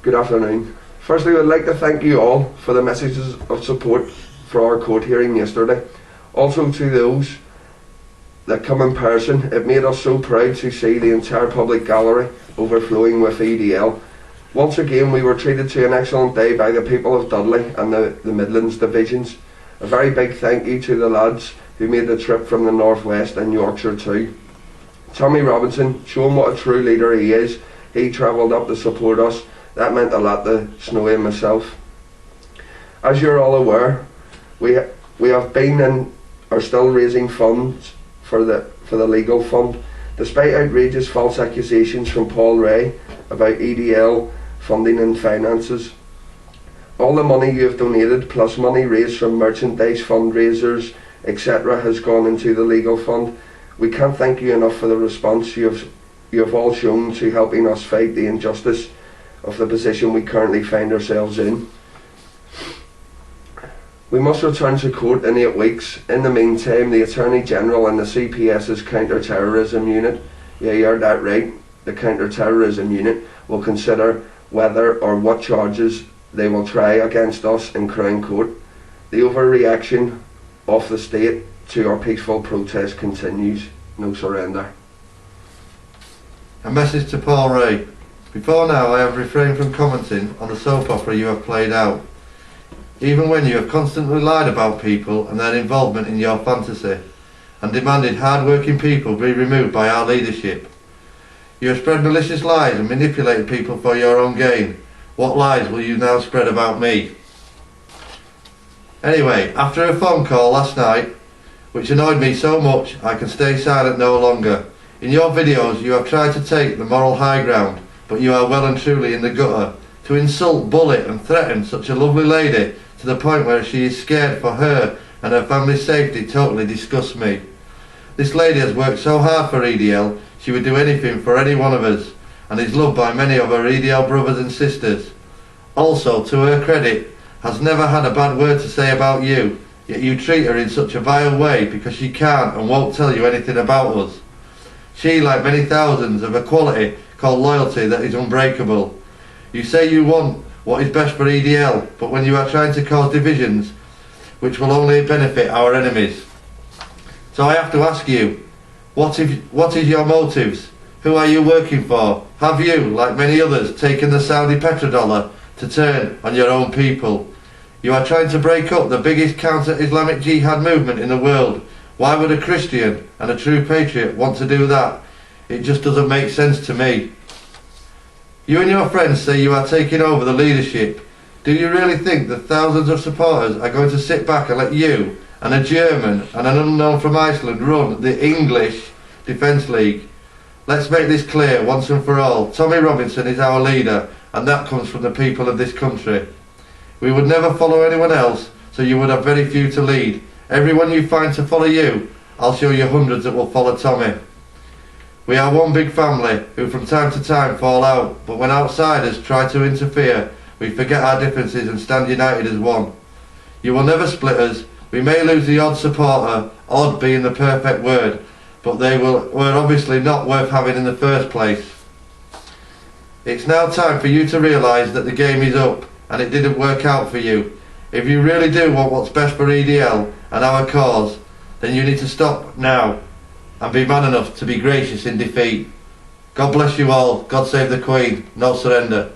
Good afternoon. Firstly, I'd like to thank you all for the messages of support for our court hearing yesterday. Also to those that come in person, it made us so proud to see the entire public gallery overflowing with EDL. Once again, we were treated to an excellent day by the people of Dudley and the Midlands divisions. A very big thank you to the lads who made the trip from the Northwest and Yorkshire too. Tommy Robinson, showing what a true leader he is, he travelled up to support us. That meant a lot to Snowy and myself. As you're all aware, we have been and are still raising funds for the legal fund, despite outrageous false accusations from Paul Ray about EDL funding and finances. All the money you have donated, plus money raised from merchandise, fundraisers, etc., has gone into the legal fund. We can't thank you enough for the response you have all shown to helping us fight the injustice of the position we currently find ourselves in. We must return to court in 8 weeks. In the meantime, the Attorney General and the CPS's counter-terrorism unit, yeah, you heard that right, the counter-terrorism unit, will consider whether or what charges they will try against us in Crown Court. The overreaction of the state to our peaceful protest continues. No surrender. A message to Paul Ray. Before now I have refrained from commenting on the soap opera you have played out, even when you have constantly lied about people and their involvement in your fantasy, and demanded hard-working people be removed by our leadership. You have spread malicious lies and manipulated people for your own gain. What lies will you now spread about me? Anyway, after a phone call last night, which annoyed me so much I can stay silent no longer. In your videos you have tried to take the moral high ground, but you are well and truly in the gutter. To insult, bully and threaten such a lovely lady to the point where she is scared for her and her family's safety totally disgusts me. This lady has worked so hard for EDL, she would do anything for any one of us, and is loved by many of her EDL brothers and sisters. Also, to her credit, has never had a bad word to say about you, yet you treat her in such a vile way because she can't and won't tell you anything about us. She, like many thousands, have a quality called loyalty that is unbreakable. You say you want what is best for EDL, but when you are trying to cause divisions which will only benefit our enemies. So I have to ask you, what is your motives? Who are you working for? Have you, like many others, taken the Saudi petrodollar to turn on your own people? You are trying to break up the biggest counter-Islamic jihad movement in the world. Why would a Christian and a true patriot want to do that? It just doesn't make sense to me. You and your friends say you are taking over the leadership. Do you really think that thousands of supporters are going to sit back and let you and a German and an unknown from Iceland run the English Defence League? Let's make this clear once and for all. Tommy Robinson is our leader, and that comes from the people of this country. We would never follow anyone else, so you would have very few to lead. Everyone you find to follow you, I'll show you hundreds that will follow Tommy. We are one big family who from time to time fall out, but when outsiders try to interfere, we forget our differences and stand united as one. You will never split us. We may lose the odd supporter, odd being the perfect word, but they were obviously not worth having in the first place. It's now time for you to realise that the game is up and it didn't work out for you. If you really do want what's best for EDL and our cause, then you need to stop now and be man enough to be gracious in defeat. God bless you all. God save the Queen. No surrender.